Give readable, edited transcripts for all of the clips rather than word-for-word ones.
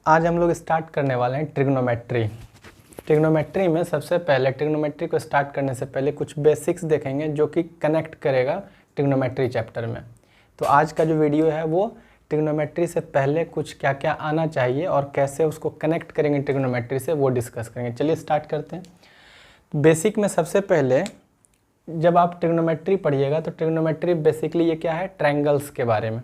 आज हम लोग स्टार्ट करने वाले हैं ट्रिग्नोमेट्री। ट्रिग्नोमेट्री में सबसे पहले ट्रिग्नोमेट्री को स्टार्ट करने से पहले कुछ बेसिक्स देखेंगे जो कि कनेक्ट करेगा ट्रिग्नोमेट्री चैप्टर में। तो आज का जो वीडियो है वो ट्रिग्नोमेट्री से पहले कुछ क्या क्या आना चाहिए और कैसे उसको कनेक्ट करेंगे ट्रिग्नोमेट्री से वो डिस्कस करेंगे। चलिए स्टार्ट करते हैं। बेसिक में सबसे पहले जब आप ट्रिग्नोमेट्री पढ़िएगा तो ट्रिग्नोमेट्री बेसिकली ये क्या है, ट्रायंगल्स के बारे में,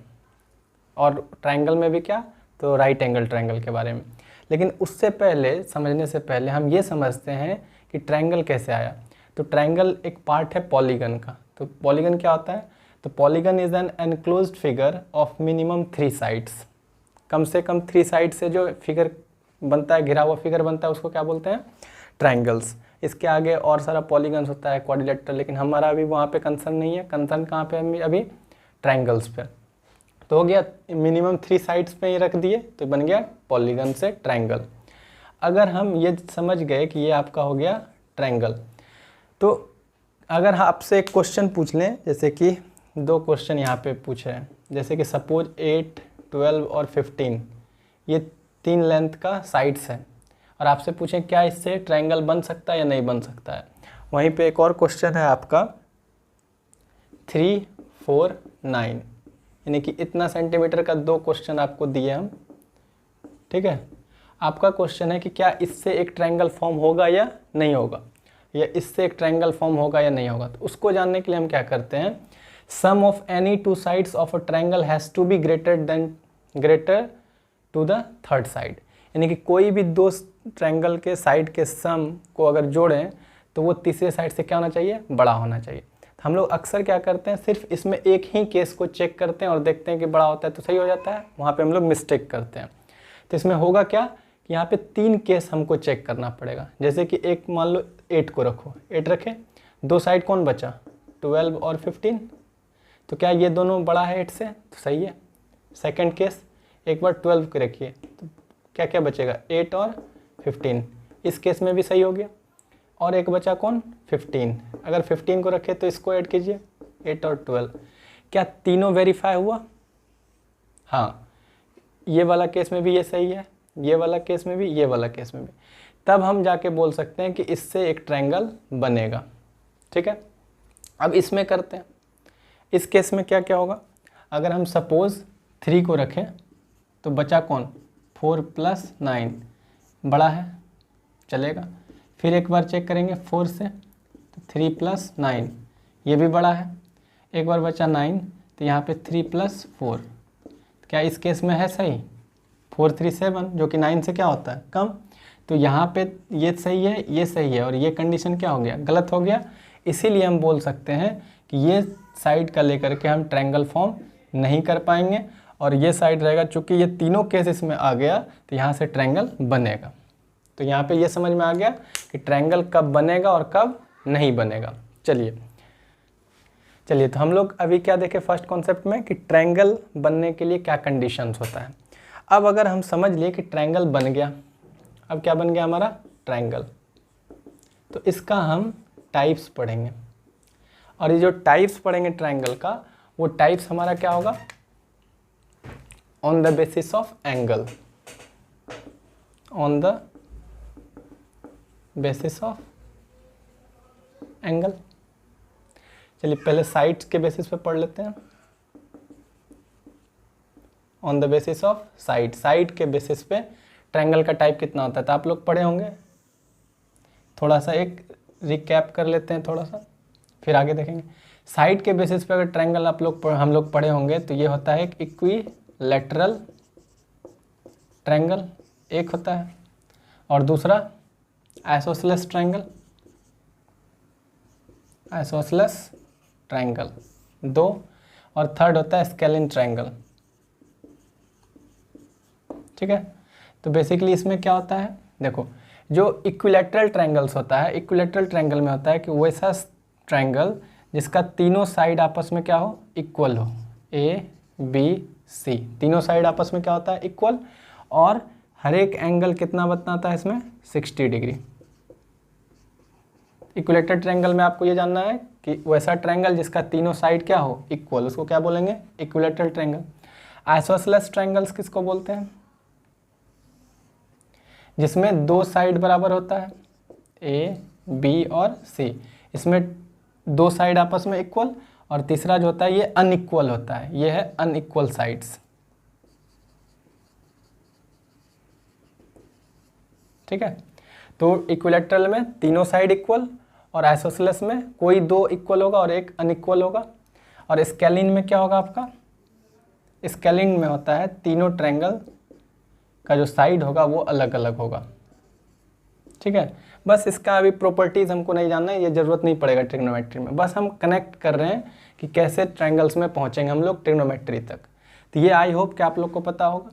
और ट्रायंगल में भी क्या, तो राइट एंगल ट्रायंगल के बारे में। लेकिन उससे पहले, समझने से पहले हम ये समझते हैं कि ट्रायंगल कैसे आया। तो ट्रायंगल एक पार्ट है पॉलीगन का। तो पॉलीगन क्या होता है, तो polygon is an enclosed figure of minimum 3 sides. कम से कम 3 साइड से जो फिगर बनता है, घिरा हुआ फिगर बनता है, उसको क्या बोलते हैं, ट्रायंगल्स। इसके आगे और सारा पॉलीगन्स होता है, क्वाड्रिलेटरल, लेकिन हमारा अभी वहाँ पे कंसर्न नहीं है। कंसर्न कहाँ पे है अभी, ट्रायंगल्स पे। तो हो गया मिनिमम 3 साइड्स पे ही रख दिए तो बन गया पॉलीगन से ट्रायंगल। अगर हम ये समझ गए कि ये आपका हो गया ट्रायंगल, तो अगर आपसे एक क्वेश्चन पूछ लें, जैसे कि 2 क्वेश्चन यहाँ पे पूछे हैं, जैसे कि सपोज 8, 12 और 15 ये 3 लेंथ का साइड्स हैं, और आपसे पूछें क्या इससे ट्रायंगल बन सकता है या नहीं बन सकता है। वहीं पे एक और क्वेश्चन है आपका 3, 4, 9, यानी कि इतना सेंटीमीटर का 2 क्वेश्चन आपको दिए हम, ठीक है। आपका क्वेश्चन है कि क्या इससे एक ट्रायंगल फॉर्म होगा या नहीं होगा, या इससे एक ट्रायंगल फॉर्म होगा या नहीं होगा। तो उसको जानने के लिए हम क्या करते हैं, sum of any 2 sides of a triangle has to be greater to the third side. यानी कि कोई भी 2 ट्रायंगल के साइड के सम को अगर जोड़ें तो वो तीसरे साइड से क्या होना चाहिए, बड़ा होना चाहिए। हम लोग अक्सर क्या करते हैं, सिर्फ इसमें एक ही केस को चेक करते हैं और देखते हैं कि बड़ा होता है तो सही हो जाता है, वहाँ पे हम लोग मिस्टेक करते हैं। तो इसमें होगा क्या कि यहाँ पे 3 केस हमको चेक करना पड़ेगा। जैसे कि एक मान लो 8 को रखो, 8 रखे, 2 साइड कौन बचा, 12 और 15, तो क्या ये दोनों बड़ा है 8 से, तो सही है। सेकेंड केस, एक बार 12 को रखिए तो क्या क्या बचेगा, 8 और 15, इस केस में भी सही हो गया। और एक बचा कौन, 15, अगर 15 को रखे तो इसको ऐड कीजिए, 8 और 12, क्या तीनों वेरीफाई हुआ, हाँ। ये वाला केस में भी ये सही है, ये वाला केस में भी, ये वाला केस में भी, तब हम जाके बोल सकते हैं कि इससे एक ट्रायंगल बनेगा, ठीक है। अब इसमें करते हैं, इस केस में क्या क्या होगा, अगर हम सपोज 3 को रखें तो बचा कौन, 4 + 9, बड़ा है, चलेगा। फिर एक बार चेक करेंगे 4 से, तो 3 + 9 ये भी बड़ा है। एक बार बचा 9, तो यहाँ पे 3 + 4, क्या इस केस में है सही, 4, 3, 7, जो कि 9 से क्या होता है, कम। तो यहाँ पे ये सही है, ये सही है, और ये कंडीशन क्या हो गया, गलत हो गया। इसीलिए हम बोल सकते हैं कि ये साइड का लेकर के हम ट्रायंगल फॉर्म नहीं कर पाएंगे, और ये साइड रहेगा, चूँकि ये तीनों केस इसमें आ गया तो यहाँ से ट्रायंगल बनेगा। तो यहाँ पे ये समझ में आ गया कि ट्रायंगल कब बनेगा और कब नहीं बनेगा। चलिए तो हम लोग अभी क्या देखें फर्स्ट कॉन्सेप्ट में, कि ट्रायंगल बनने के लिए क्या कंडीशंस होता है। अब अगर हम समझ लिए कि ट्रायंगल बन गया, अब क्या बन गया हमारा ट्रायंगल, तो इसका हम टाइप्स पढ़ेंगे, और ये जो टाइप्स पढ़ेंगे ट्रायंगल का, वो टाइप्स हमारा क्या होगा, on the basis of angle, on the basis of angle. चलिए पहले साइड्स के बेसिस पे पढ़ लेते हैं, on the basis of side. Side के बेसिस पे ट्रायंगल का टाइप कितना होता है, तो आप लोग पढ़े होंगे, थोड़ा सा एक रिकैप कर लेते हैं थोड़ा सा, फिर आगे देखेंगे। साइड के बेसिस पे अगर ट्रायंगल हम लोग पढ़े होंगे तो ये होता है एक इक्विलैटरल ट्रायंगल, एक होता है, और दूसरा आइसोसेलेस ट्रायंगल, आइसोसेलेस ट्रायंगल 2, और थर्ड होता है स्केलिन ट्रायंगल, ठीक है। तो बेसिकली इसमें क्या होता है, देखो जो इक्विलैटरल ट्रायंगल्स होता है, इक्विलैटरल ट्रायंगल में होता है कि वैसा ट्रायंगल जिसका तीनों साइड आपस में क्या हो, इक्वल हो, ABC, तीनों साइड आपस में क्या होता है, इक्वल, और हर एक एंगल कितना बताता है इसमें, 60 डिग्री। इक्विलैटरल ट्रायंगल में आपको ये जानना है कि वैसा ट्रायंगल जिसका तीनों साइड क्या हो, इक्वल, उसको क्या बोलेंगे, इक्विलैटरल ट्रायंगल। आइसोसेलेस ट्रायंगल्स किसको बोलते हैं, जिसमें दो साइड बराबर होता है, ए बी और सी, इसमें दो साइड आपस में इक्वल, और तीसरा जो होता है ये अनइक्वल होता है, ये है अनइक्वल साइड्स। ठीक है, तो इक्विलैटरल में तीनों साइड इक्वल, और आइसोसेलेस में कोई दो इक्वल होगा और एक अनइक्वल होगा। और स्केलिन में क्या होगा आपका, स्केलिन में होता है तीनों ट्रायंगल का जो साइड होगा वो अलग अलग होगा। ठीक है, बस इसका अभी प्रॉपर्टीज़ हमको नहीं जानना है, ये ज़रूरत नहीं पड़ेगा ट्रिग्नोमेट्री में, बस हम कनेक्ट कर रहे हैं कि कैसे ट्रायंगल्स में पहुंचेंगे हम लोग ट्रिग्नोमेट्री तक। तो ये आई होप कि आप लोग को पता होगा।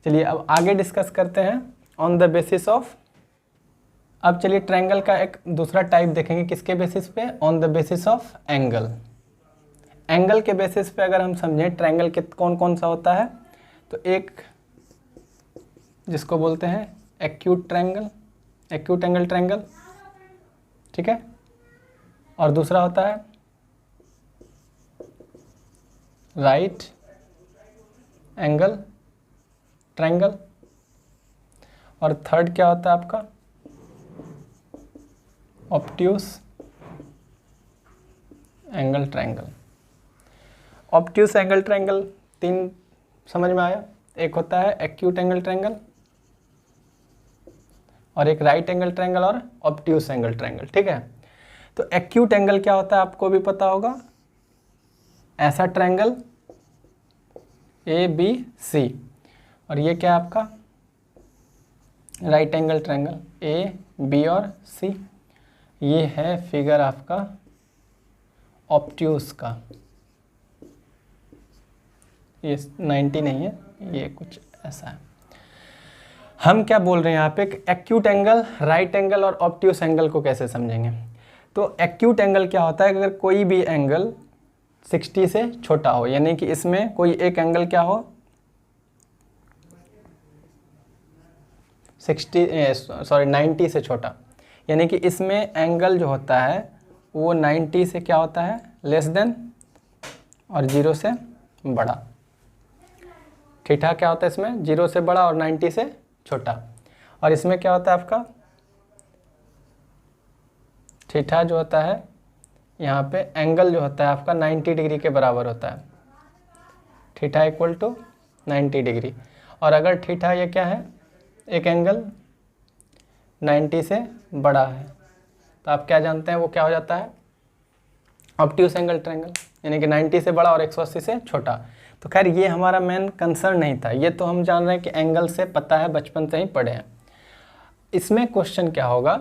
चलिए अब आगे डिस्कस करते हैं ऑन द बेसिस ऑफ। अब चलिए ट्रायंगल का एक दूसरा टाइप देखेंगे, किसके बेसिस पे, on the basis of angle. Angle के बेसिस पे अगर हम समझें ट्रायंगल के कौन कौन सा होता है, तो एक जिसको बोलते हैं acute triangle, acute angle triangle, ठीक है, और दूसरा होता है राइट एंगल ट्रायंगल, और थर्ड क्या होता है आपका obtuse angle triangle. Obtuse angle triangle तीन समझ में आया, एक होता है एक्यूट एंगल ट्रायंगल, और एक राइट एंगल ट्रायंगल, और ऑब्ट्यूस एंगल ट्रायंगल। ठीक है, तो एक्यूट एंगल क्या होता है आपको भी पता होगा, ऐसा ट्रायंगल ए बी सी, और ये क्या है आपका right angle triangle A B और सी। ये है फिगर आपका ऑब्ट्यूस का, ये 90 नहीं है, ये कुछ ऐसा है। हम क्या बोल रहे हैं यहाँ पे, एक्यूट एंगल, राइट एंगल और ऑब्ट्यूस एंगल को कैसे समझेंगे। तो एक्यूट एंगल क्या होता है, अगर कोई भी एंगल 60 से छोटा हो, यानी कि इसमें कोई एक एंगल क्या हो 90 से छोटा, यानी कि इसमें एंगल जो होता है वो 90 से क्या होता है लेस देन, और 0 से बड़ा। थीटा क्या होता है इसमें 0 से बड़ा और 90 से छोटा। और इसमें क्या होता है आपका थीटा जो होता है यहाँ पे एंगल जो होता है आपका 90 डिग्री के बराबर होता है, थीटा इक्वल टू 90 डिग्री। और अगर थीटा ये क्या है एक एंगल 90 से बड़ा है, तो आप क्या जानते हैं वो क्या हो जाता है ऑब्ट्यूस एंगल ट्रायंगल, यानी कि 90 से बड़ा और 180 से छोटा। तो खैर ये हमारा मेन कंसर्न नहीं था, ये तो हम जान रहे हैं कि एंगल से पता है, बचपन से ही पढ़े हैं। इसमें क्वेश्चन क्या होगा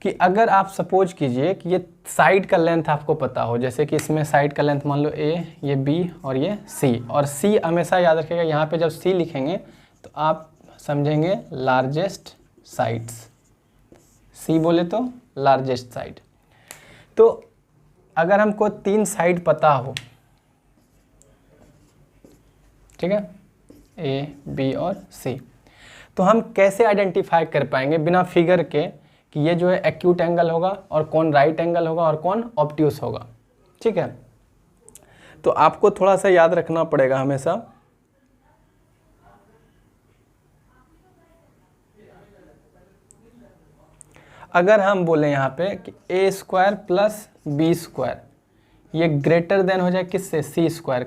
कि अगर आप सपोज कीजिए कि ये साइड का लेंथ आपको पता हो, जैसे कि इसमें साइड का लेंथ मान लो ए, ये बी और ये सी, और सी हमेशा याद रखिएगा यहाँ पे जब सी लिखेंगे तो आप समझेंगे लार्जेस्ट साइड्स, सी बोले तो लार्जेस्ट साइड। तो अगर हमको तीन साइड पता हो, ठीक है, ए बी और सी, तो हम कैसे आइडेंटिफाई कर पाएंगे बिना फिगर के कि ये जो है एक्यूट एंगल होगा और कौन राइट एंगल होगा और कौन ऑब्ट्यूस होगा। ठीक है, तो आपको थोड़ा सा याद रखना पड़ेगा हमेशा, अगर हम बोले यहाँ पे कि ए स्क्वायर प्लस बी स्क्वायर ये ग्रेटर देन हो जाए किससे सी स्क्वायर,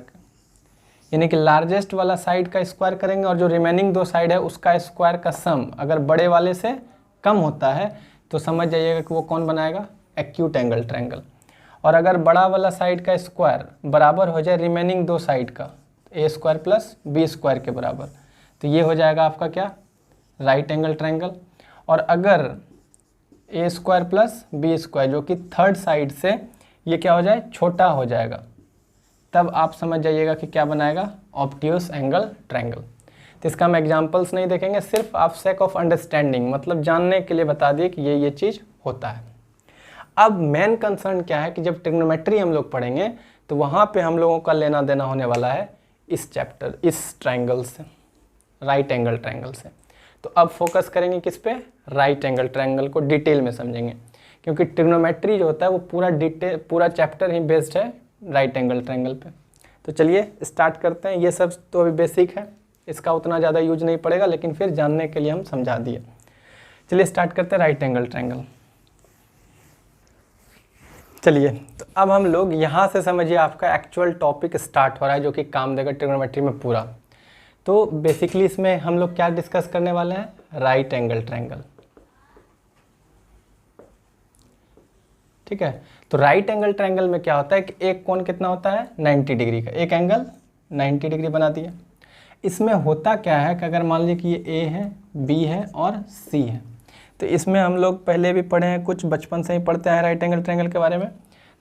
यानी कि लार्जेस्ट वाला साइड का स्क्वायर करेंगे और जो रिमेनिंग दो साइड है उसका स्क्वायर का सम अगर बड़े वाले से कम होता है तो समझ जाइएगा कि वो कौन बनाएगा एक्यूट एंगल ट्रायंगल। और अगर बड़ा वाला साइड का स्क्वायर बराबर हो जाए रिमेनिंग दो साइड का ए स्क्वायर प्लस बी स्क्वायर के बराबर, तो ये हो जाएगा आपका क्या राइट एंगल ट्रायंगल। और अगर ए स्क्वायर प्लस बी स्क्वायर जो कि थर्ड साइड से ये क्या हो जाए छोटा हो जाएगा, तब आप समझ जाइएगा कि क्या बनाएगा ऑब्ट्यूस एंगल ट्रायंगल। तो इसका हम एग्जांपल्स नहीं देखेंगे, सिर्फ आप सेक ऑफ अंडरस्टैंडिंग मतलब जानने के लिए बता दिए कि ये चीज़ होता है। अब मेन कंसर्न क्या है कि जब ट्रिग्नोमेट्री हम लोग पढ़ेंगे तो वहाँ पे हम लोगों का लेना देना होने वाला है इस चैप्टर, इस ट्रायंगल से, राइट एंगल ट्रायंगल से। तो अब फोकस करेंगे किस पे, राइट एंगल ट्रायंगल को डिटेल में समझेंगे, क्योंकि ट्रिग्नोमेट्री जो होता है वो पूरा चैप्टर ही बेस्ड है राइट एंगल ट्रायंगल पे। तो चलिए स्टार्ट करते हैं। ये सब तो अभी बेसिक है, इसका उतना ज़्यादा यूज नहीं पड़ेगा, लेकिन फिर जानने के लिए हम समझा दिए। चलिए स्टार्ट करते हैं राइट एंगल ट्रायंगल। चलिए तो अब हम लोग यहाँ से समझिए आपका एक्चुअल टॉपिक स्टार्ट हो रहा है जो कि काम देगा ट्रिग्नोमेट्री में पूरा। तो बेसिकली इसमें हम लोग क्या डिस्कस करने वाले हैं, राइट एंगल ट्रायंगल। ठीक है, तो राइट एंगल ट्रायंगल में क्या होता है कि एक कोण कितना होता है 90 डिग्री का, एक एंगल 90 डिग्री बना दिया। इसमें होता क्या है कि अगर मान लीजिए कि ये ए है, बी है और सी है, तो इसमें हम लोग पहले भी पढ़े हैं, कुछ बचपन से ही पढ़ते हैं राइट एंगल ट्रायंगल के बारे में।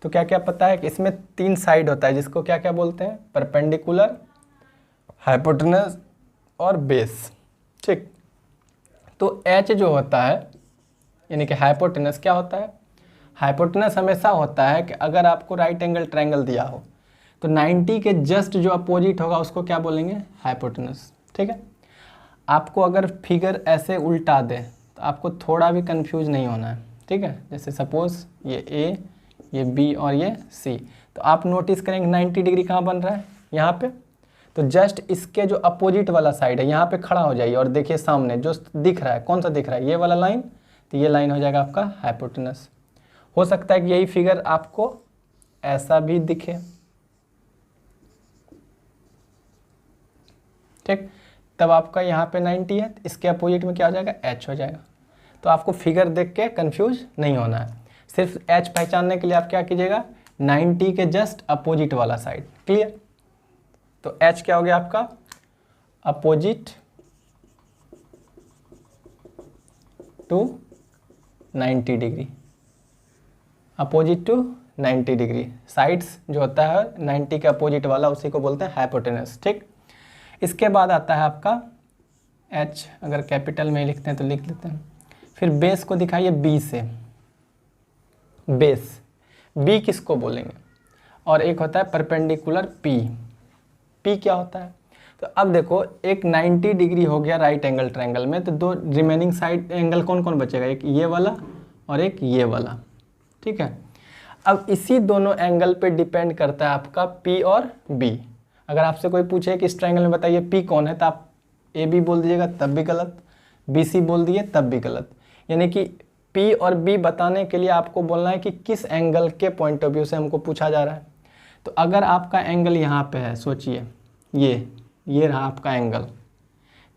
तो क्या क्या पता है कि इसमें 3 साइड होता है जिसको क्या क्या बोलते हैं, परपेंडिकुलर, हाइपोटेनस और बेस। ठीक, तो एच जो होता है यानी कि हाइपोटेनस क्या होता है, हाइपोटेनस हमेशा होता है कि अगर आपको राइट एंगल ट्रायंगल दिया हो तो 90 के जस्ट जो अपोजिट होगा उसको क्या बोलेंगे, हाइपोटेनस। ठीक है, आपको अगर फिगर ऐसे उल्टा दे तो आपको थोड़ा भी कंफ्यूज नहीं होना है। ठीक है, जैसे सपोज ये ए, ये बी और ये सी, तो आप नोटिस करेंगे 90 डिग्री कहाँ बन रहा है, यहाँ पे। तो जस्ट इसके जो अपोजिट वाला साइड है यहाँ पे खड़ा हो जाइए और देखिए सामने जो दिख रहा है, कौन सा दिख रहा है, ये वाला लाइन, तो ये लाइन हो जाएगा आपका हाइपोटेनस। हो सकता है कि यही फिगर आपको ऐसा भी दिखे। ठीक, तब आपका यहाँ पे 90 है, इसके अपोजिट में क्या हो जाएगा, एच हो जाएगा। तो आपको फिगर देख के कंफ्यूज नहीं होना है, सिर्फ एच पहचानने के लिए आप क्या कीजिएगा, 90 के जस्ट अपोजिट वाला साइड। क्लियर, तो एच क्या हो गया आपका, opposite to 90 degree, opposite to 90 degree, sides जो होता है 90 के अपोजिट वाला उसी को बोलते हैं हाइपोटेनस। ठीक, इसके बाद आता है आपका एच, अगर कैपिटल में लिखते हैं तो लिख लेते हैं। फिर बेस को दिखाइए बी से, बेस बी किसको बोलेंगे, और एक होता है परपेंडिकुलर पी, पी क्या होता है। तो अब देखो एक 90 डिग्री हो गया राइट एंगल ट्रायंगल में, तो 2 रिमेनिंग साइड एंगल कौन कौन बचेगा, एक ये वाला और एक ये वाला। ठीक है, अब इसी दोनों एंगल पे डिपेंड करता है आपका पी और बी। अगर आपसे कोई पूछे कि इस ट्रायंगल में बताइए पी कौन है, तो आप ए बी बोल दीजिएगा तब भी गलत, बी सी बोल दिए तब भी गलत। यानी कि पी और बी बताने के लिए आपको बोलना है कि किस एंगल के पॉइंट ऑफ व्यू से हमको पूछा जा रहा है। तो अगर आपका एंगल यहाँ पे है, सोचिए ये रहा आपका एंगल,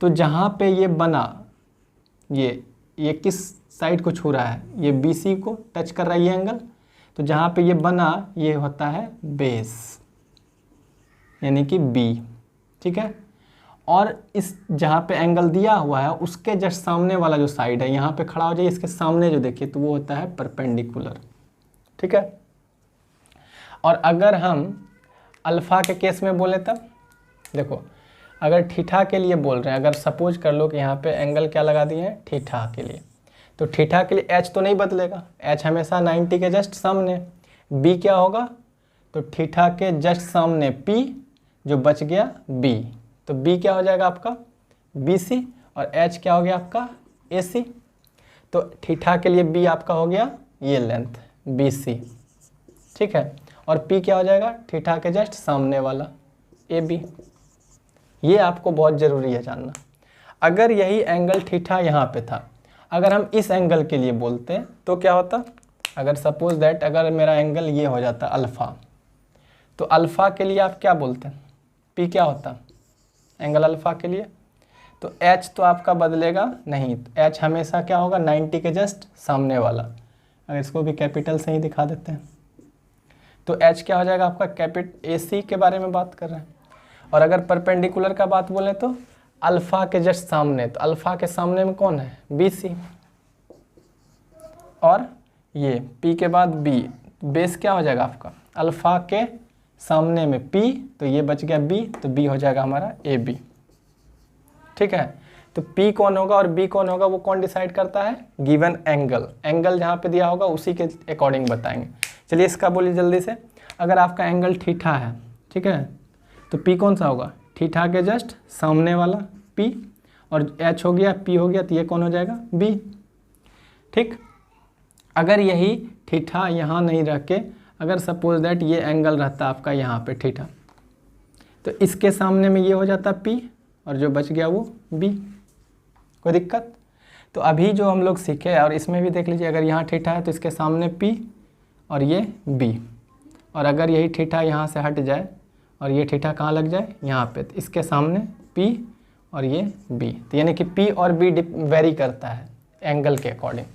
तो जहाँ पे ये बना, ये किस साइड को छू रहा है, ये बी सी को टच कर रहा है ये एंगल, तो जहाँ पे ये बना ये होता है बेस यानी कि बी। ठीक है, और इस जहाँ पे एंगल दिया हुआ है उसके जस्ट सामने वाला जो साइड है यहाँ पे खड़ा हो जाइए, इसके सामने जो देखिए तो वो होता है परपेंडिकुलर। ठीक है, और अगर हम अल्फ़ा के केस में बोले तब देखो, अगर थीटा के लिए बोल रहे हैं, अगर सपोज कर लो कि यहाँ पे एंगल क्या लगा दिए हैं थीटा के लिए, तो थीटा के लिए एच तो नहीं बदलेगा, एच हमेशा 90 के जस्ट सामने। बी क्या होगा, तो थीटा के जस्ट सामने पी, जो बच गया बी, तो बी क्या हो जाएगा आपका बी सी, और एच क्या हो गया आपका ए सी। तो थीटा के लिए बी आपका हो गया ये लेंथ बी सी। ठीक है, और पी क्या हो जाएगा, थीटा के जस्ट सामने वाला ए बी। ये आपको बहुत ज़रूरी है जानना। अगर यही एंगल थीटा यहाँ पे था, अगर हम इस एंगल के लिए बोलते हैं तो क्या होता, अगर सपोज दैट अगर मेरा एंगल ये हो जाता अल्फ़ा, तो अल्फ़ा के लिए आप क्या बोलते हैं, पी क्या होता एंगल अल्फ़ा के लिए, तो एच तो आपका बदलेगा नहीं, तो एच हमेशा क्या होगा 90 के जस्ट सामने वाला। अगर इसको भी कैपिटल से ही दिखा देते हैं तो एच क्या हो जाएगा आपका कैपिट ए सी के बारे में बात कर रहे हैं। और अगर परपेंडिकुलर का बात बोलें तो अल्फ़ा के जस्ट सामने, तो अल्फ़ा के सामने में कौन है बी सी, और ये पी के बाद बी, बेस क्या हो जाएगा आपका अल्फ़ा के सामने में पी, तो ये बच गया बी, तो बी हो जाएगा हमारा ए बी। ठीक है, तो पी कौन होगा और बी कौन होगा वो कौन डिसाइड करता है, गिवन एंगल, एंगल जहाँ पे दिया होगा उसी के अकॉर्डिंग बताएंगे। चलिए इसका बोलिए जल्दी से, अगर आपका एंगल थीटा है, ठीक है, तो पी कौन सा होगा, थीटा के जस्ट सामने वाला पी, और एच हो गया पी हो गया, तो ये कौन हो जाएगा बी। ठीक, अगर यही थीटा यहाँ नहीं रख के अगर सपोज दैट ये एंगल रहता आपका यहाँ पे थीटा, तो इसके सामने में ये हो जाता पी, और जो बच गया वो बी। कोई दिक्कत, तो अभी जो हम लोग सीखे, और इसमें भी देख लीजिए, अगर यहाँ थीटा है तो इसके सामने P और ये B, और अगर यही थीटा यहाँ से हट जाए और ये थीटा कहाँ लग जाए, यहाँ पे, तो इसके सामने P और ये B, तो यानी कि P और B वेरी करता है एंगल के अकॉर्डिंग।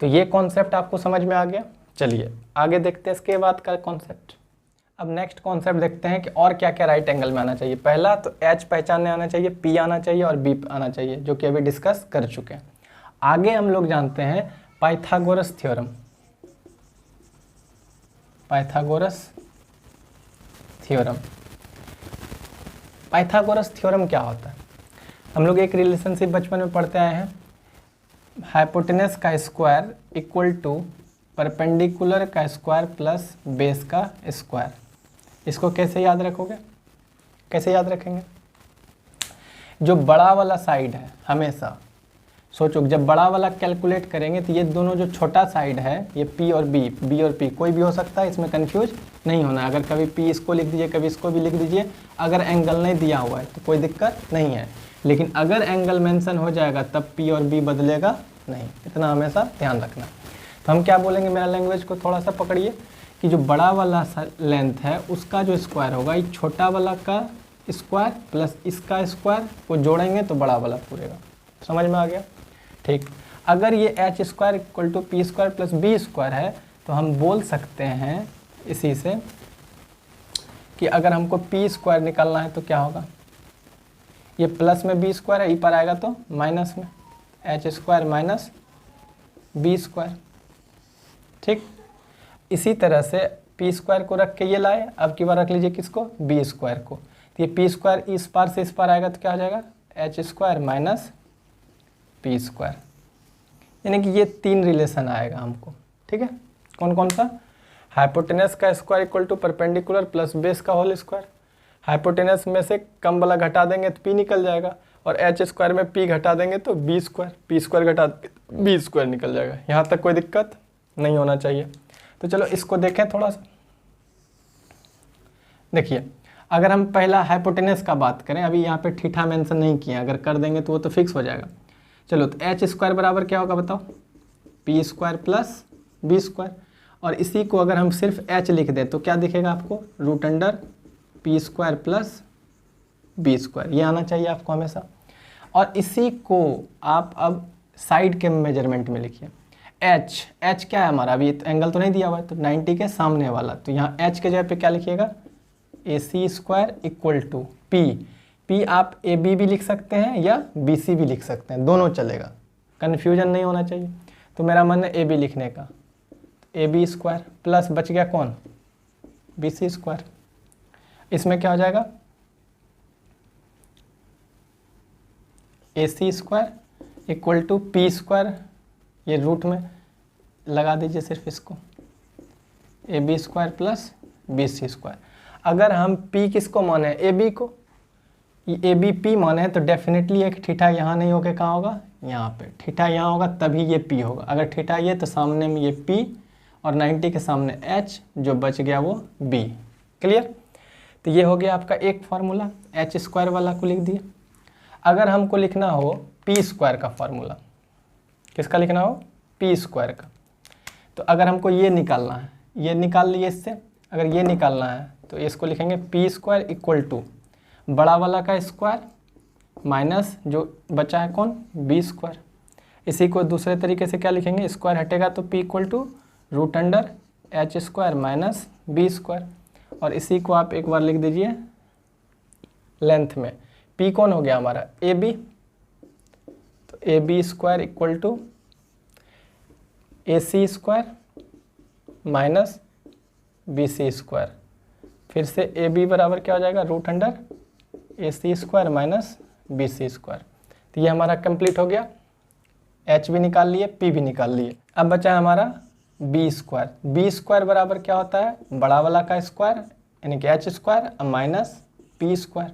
तो ये कॉन्सेप्ट आपको समझ में आ गया। चलिए आगे देखते हैं इसके बाद का कॉन्सेप्ट। अब नेक्स्ट कॉन्सेप्ट देखते हैं कि और क्या क्या राइट एंगल में आना चाहिए। पहला तो H पहचानने आना चाहिए, P आना चाहिए और B आना चाहिए, जो कि अभी डिस्कस कर चुके हैं। आगे हम लोग जानते हैं Pythagoras theorem. Pythagoras theorem, Pythagoras theorem क्या होता है? हम लोग एक रिलेशनशिप बचपन में पढ़ते आए हैं, हाइपोटेनस का स्क्वायर इक्वल टू परपेंडिकुलर का स्क्वायर प्लस बेस का स्क्वायर। इसको कैसे याद रखोगे, कैसे याद रखेंगे? जो बड़ा वाला साइड है, हमेशा सोचो जब बड़ा वाला कैलकुलेट करेंगे तो ये दोनों जो छोटा साइड है, ये P और B, B और P कोई भी हो सकता है, इसमें कंफ्यूज नहीं होना। अगर कभी P इसको लिख दीजिए, कभी इसको भी लिख दीजिए, अगर एंगल नहीं दिया हुआ है तो कोई दिक्कत नहीं है। लेकिन अगर एंगल मेंशन हो जाएगा तब P और B बदलेगा नहीं, इतना हमेशा ध्यान रखना। तो हम क्या बोलेंगे, मेरा लैंग्वेज को थोड़ा सा पकड़िए, कि जो बड़ा वाला लेंथ है उसका जो स्क्वायर होगा, ये छोटा वाला का स्क्वायर प्लस इसका स्क्वायर को जोड़ेंगे तो बड़ा वाला पूरेगा। समझ में आ गया? ठीक। अगर ये H square equal to P square plus B square है तो हम बोल सकते हैं इसी से कि अगर हमको P स्क्वायर निकालना है तो क्या होगा, ये प्लस में B स्क्वायर है, ई पर आएगा तो माइनस में H square minus B square. ठीक। इसी तरह से P स्क्वायर को रख के ये लाए, अब की बार रख लीजिए किसको, B स्क्वायर को, तो ये P स्क्वायर इस पार से इस पार आएगा तो क्या हो जाएगा, H square minus P square. यानी कि ये तीन रिलेशन आएगा हमको। ठीक है, कौन कौन सा? हाइपोटेनस का square equal to perpendicular plus base का होल स्क्वायर। हाइपोटेनस में से कम वाला घटा देंगे तो P निकल जाएगा, और H स्क्वायर में P घटा देंगे तो B स्क्वायर, P स्क्वायर घटा B स्क्वायर निकल जाएगा। यहाँ तक कोई दिक्कत नहीं होना चाहिए। तो चलो इसको देखें थोड़ा सा। देखिए, अगर हम पहला हाइपोटेनस का बात करें, अभी यहाँ पे थीटा मेंशन नहीं किया, अगर कर देंगे तो वो तो फिक्स हो जाएगा। चलो, तो H स्क्वायर बराबर क्या होगा बताओ, P square plus B square, और इसी को अगर हम सिर्फ H लिख दें तो क्या दिखेगा आपको, root under P square plus B square. ये आना चाहिए आपको हमेशा। और इसी को आप अब साइड के मेजरमेंट में लिखिए। H क्या है हमारा, अभी एंगल तो नहीं दिया हुआ है, तो 90 के सामने वाला, तो यहाँ H के जगह पे क्या लिखिएगा, AC square equal to P आप AB भी लिख सकते हैं या BC भी लिख सकते हैं, दोनों चलेगा, कन्फ्यूजन नहीं होना चाहिए। तो मेरा मन है AB लिखने का, AB स्क्वायर प्लस बच गया कौन, BC स्क्वायर। इसमें क्या हो जाएगा, AC square equal to P square, ये रूट में लगा दीजिए सिर्फ इसको, AB square plus BC square. अगर हम P किसको माने, AB को, ये AB P माने हैं तो डेफिनेटली एक थीटा यहाँ नहीं होके कहाँ होगा, यहाँ पे। थीटा यहाँ होगा तभी ये P होगा, अगर थीटा ये तो सामने में ये P और 90 के सामने H, जो बच गया वो B। क्लियर? तो ये हो गया आपका एक फार्मूला, H स्क्वायर वाला को लिख दिए। अगर हमको लिखना हो P स्क्वायर का फार्मूला, किसका लिखना हो, P स्क्वायर का, तो अगर हमको ये निकालना है, ये निकाल लिए इससे, अगर ये निकालना है तो इसको लिखेंगे P स्क्वायर इक्वल टू बड़ा वाला का स्क्वायर माइनस जो बचा है कौन, B स्क्वायर। इसी को दूसरे तरीके से क्या लिखेंगे, स्क्वायर हटेगा तो P equal to root under H square minus B square. और इसी को आप एक बार लिख दीजिए लेंथ में, P कौन हो गया हमारा, AB, तो AB square equal to AC square minus BC square. फिर से AB बराबर क्या हो जाएगा, root under AC square minus BC square. तो ये हमारा कंप्लीट हो गया, H भी निकाल लिए, P भी निकाल लिए। अब बचा है हमारा B स्क्वायर। B स्क्वायर बराबर क्या होता है, बड़ा वाला का स्क्वायर यानी कि H square minus P square,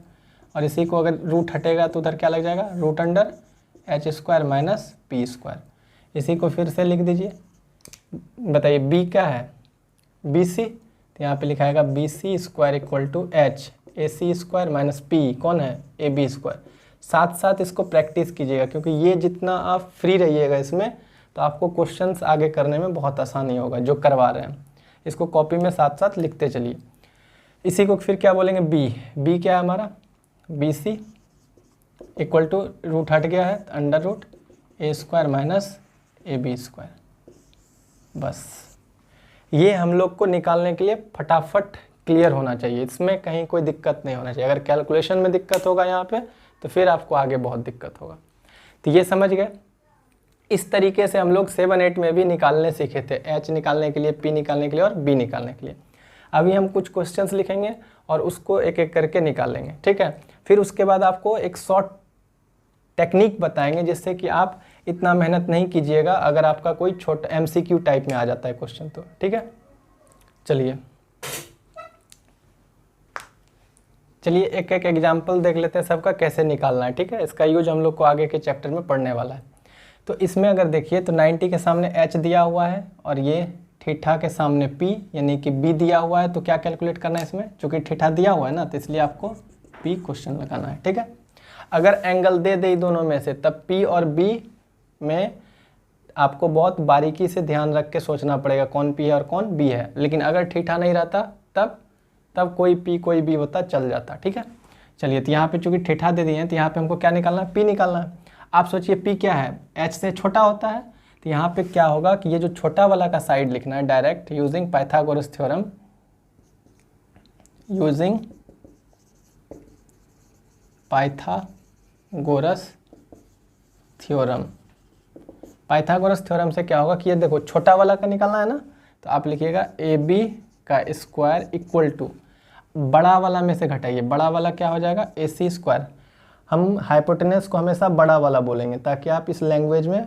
और इसी को अगर रूट हटेगा तो उधर क्या लग जाएगा, root under H square minus P square. इसी को फिर से लिख दीजिए, बताइए B क्या है, BC, तो यहाँ पे लिखाएगा BC square equal to H AC square minus P कौन है, AB स्क्वायर। साथ साथ इसको प्रैक्टिस कीजिएगा, क्योंकि ये जितना आप फ्री रहिएगा इसमें तो आपको क्वेश्चंस आगे करने में बहुत आसानी होगा जो करवा रहे हैं। इसको कॉपी में साथ साथ लिखते चलिए। इसी को फिर क्या बोलेंगे, बी क्या है हमारा, B C equal to root हट गया है under root A square minus A B square. बस ये हम लोग को निकालने के लिए फटाफट क्लियर होना चाहिए, इसमें कहीं कोई दिक्कत नहीं होना चाहिए। अगर कैलकुलेशन में दिक्कत होगा यहाँ पे तो फिर आपको आगे बहुत दिक्कत होगा। तो ये समझ गए। इस तरीके से हम लोग 7-8 में भी निकालने सीखे थे, एच निकालने के लिए, पी निकालने के लिए और बी निकालने के लिए। अभी हम कुछ क्वेश्चंस लिखेंगे और उसको एक एक करके निकालेंगे, ठीक है। फिर उसके बाद आपको एक शॉर्ट टेक्निक बताएंगे जिससे कि आप इतना मेहनत नहीं कीजिएगा अगर आपका कोई छोटा MCQ टाइप में आ जाता है क्वेश्चन तो, ठीक है। चलिए एक एक एग्जाम्पल देख लेते हैं सबका कैसे निकालना है, ठीक है। इसका यूज हम लोग को आगे के चैप्टर में पढ़ने वाला है। तो इसमें अगर देखिए तो 90 के सामने h दिया हुआ है और ये थीटा के सामने p यानी कि b दिया हुआ है। तो क्या कैलकुलेट करना है इसमें, चूँकि थीटा दिया हुआ है ना तो इसलिए आपको p क्वेश्चन लगाना है, ठीक है। अगर एंगल दे दे दोनों में से तब p और b में आपको बहुत बारीकी से ध्यान रख के सोचना पड़ेगा कौन p है और कौन b है। लेकिन अगर थीटा नहीं रहता तब कोई p कोई b होता, चल जाता, ठीक है। चलिए तो यहाँ पे चूँकि थीटा दे दिए हैं तो यहाँ पे हमको क्या निकालना है, p निकालना है। आप सोचिए p क्या है, h से छोटा होता है। तो यहाँ पे क्या होगा कि ये जो छोटा वाला का साइड लिखना है direct using Pythagoras theorem, using Pythagoras theorem. Pythagoras theorem से क्या होगा कि ये देखो छोटा वाला का निकालना है ना, तो आप लिखिएगा AB का स्क्वायर इक्वल टू बड़ा वाला में से घटाइए, बड़ा वाला क्या हो जाएगा AC स्क्वायर। हम हाइपोटेनस को हमेशा बड़ा वाला बोलेंगे ताकि आप इस लैंग्वेज में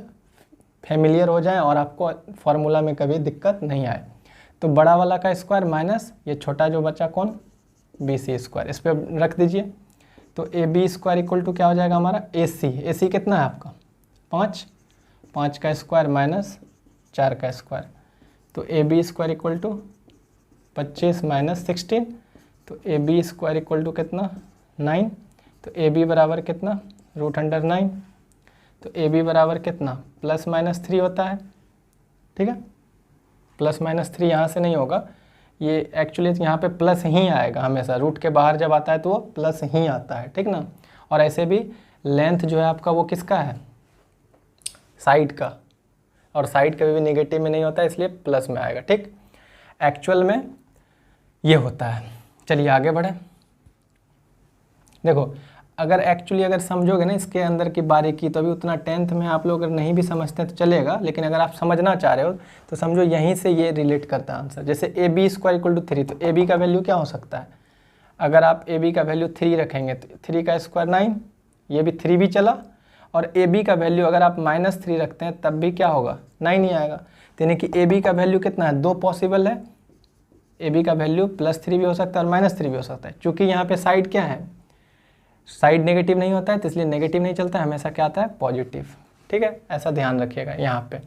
फेमिलियर हो जाएं और आपको फार्मूला में कभी दिक्कत नहीं आए। तो बड़ा वाला का स्क्वायर माइनस ये छोटा जो बचा कौन, BC स्क्वायर, इस पर रख दीजिए। तो AB स्क्वायर इक्वल टू क्या हो जाएगा हमारा AC कितना है आपका 5 का स्क्वायर माइनस 4 का स्क्वायर। तो AB स्क्वायर इक्वल टू 25 माइनस 16, तो AB स्क्वायर इक्वल टू कितना 9। तो AB बराबर कितना √9। तो AB बराबर कितना +-3 होता है, ठीक है। +-3 यहाँ से नहीं होगा, ये एक्चुअली यहाँ पे प्लस ही आएगा हमेशा, रूट के बाहर जब आता है तो वो प्लस ही आता है, ठीक ना। और ऐसे भी लेंथ जो है आपका वो किसका है, साइड का, और साइड कभी भी नेगेटिव में नहीं होता है इसलिए प्लस में आएगा, ठीक। एक्चुअल में ये होता है। चलिए आगे बढ़े। देखो अगर समझोगे ना इसके अंदर की बारीकी तो अभी उतना 10th में आप लोग अगर नहीं भी समझते तो चलेगा, लेकिन अगर आप समझना चाह रहे हो तो समझो यहीं से ये रिलेट करता है आंसर। जैसे AB स्क्वायर इक्वल टू 3, तो AB का वैल्यू क्या हो सकता है, अगर आप AB का वैल्यू 3 रखेंगे तो 3 का स्क्वायर 9, ये भी 3 भी चला। और AB का वैल्यू अगर आप -3 रखते हैं तब भी क्या होगा 9 ही आएगा। तो यानी कि AB का वैल्यू कितना है, 2 पॉसिबल है। AB का वैल्यू +3 भी हो सकता है और -3 भी हो सकता है। चूँकि यहाँ पे साइड क्या है, साइड नेगेटिव नहीं होता है तो इसलिए नेगेटिव नहीं चलता है, हमेशा क्या आता है पॉजिटिव, ठीक है। ऐसा ध्यान रखिएगा यहाँ पे,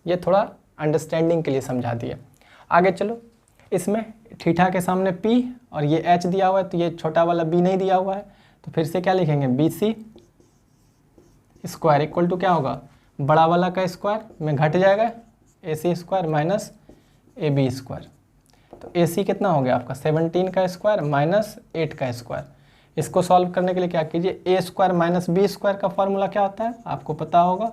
ये थोड़ा अंडरस्टैंडिंग के लिए समझा दिया। आगे चलो, इसमें थीटा के सामने P और ये H दिया हुआ है तो ये छोटा वाला B नहीं दिया हुआ है, तो फिर से क्या लिखेंगे BC स्क्वायर इक्वल टू क्या होगा, बड़ा वाला का स्क्वायर में घट जाएगा AC square minus AB square. तो AC कितना हो गया आपका 17 का स्क्वायर माइनस 8 का स्क्वायर। इसको सॉल्व करने के लिए क्या कीजिए, A square minus B square का फॉर्मूला क्या होता है आपको पता होगा,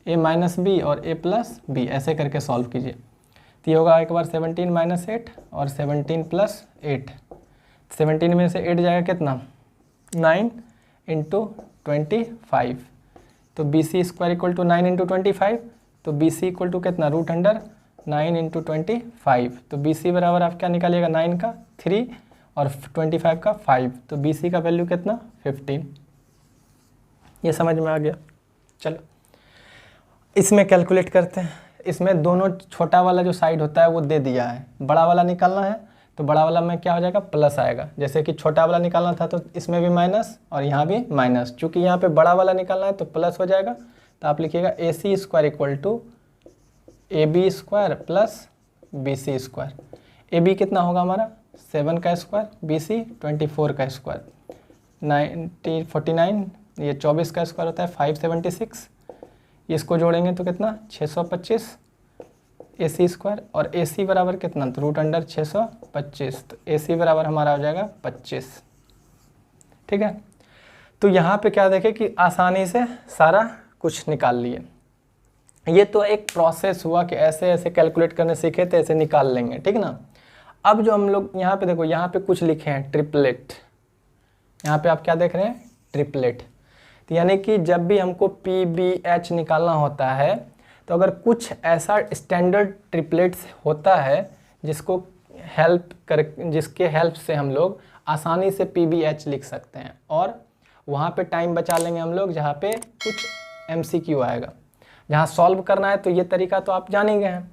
A माइनस B और A प्लस B, ऐसे करके सॉल्व कीजिए। तो ये होगा एक बार 17 माइनस 8 और 17 प्लस 8। 17 में से 8 जाएगा कितना 9 इंटू 25। तो BC square equal to 9 into 25, तो BC इक्वल टू कितना √9 इंटू 25। तो BC बराबर आप क्या निकालिएगा 9 का 3 और 25 का 5, तो BC का वैल्यू कितना 15। ये समझ में आ गया। चलो इसमें कैलकुलेट करते हैं। इसमें दोनों छोटा वाला जो साइड होता है वो दे दिया है, बड़ा वाला निकालना है तो बड़ा वाला में क्या हो जाएगा प्लस आएगा। जैसे कि छोटा वाला निकालना था तो इसमें भी माइनस और यहाँ भी माइनस, चूँकि यहाँ पे बड़ा वाला निकालना है तो प्लस हो जाएगा। तो आप लिखिएगा AC square equal to AB square plus BC square. AB कितना होगा हमारा 7 का स्क्वायर, BC 24 का स्क्वायर। 49, ये 24 का स्क्वायर होता है 576, इसको जोड़ेंगे तो कितना 625 AC स्क्वायर, और AC बराबर कितना, तो √625, तो AC बराबर हमारा हो जाएगा 25। ठीक है, तो यहाँ पे क्या देखें कि आसानी से सारा कुछ निकाल लिए। ये तो एक प्रोसेस हुआ कि ऐसे ऐसे कैलकुलेट करने सीखे थे, ऐसे निकाल लेंगे, ठीक ना। अब जो हम लोग यहाँ पे देखो, यहाँ पे कुछ लिखे हैं ट्रिपलेट, यहाँ पे आप क्या देख रहे हैं, ट्रिपलेट। तो यानी कि जब भी हमको PBH निकालना होता है, तो अगर कुछ ऐसा स्टैंडर्ड ट्रिपलेट्स होता है जिसको जिसके हेल्प से हम लोग आसानी से PBH लिख सकते हैं, और वहाँ पे टाइम बचा लेंगे हम लोग, जहाँ पे कुछ MCQ आएगा, जहाँ सॉल्व करना है। तो ये तरीका तो आप जान ही गए हैं,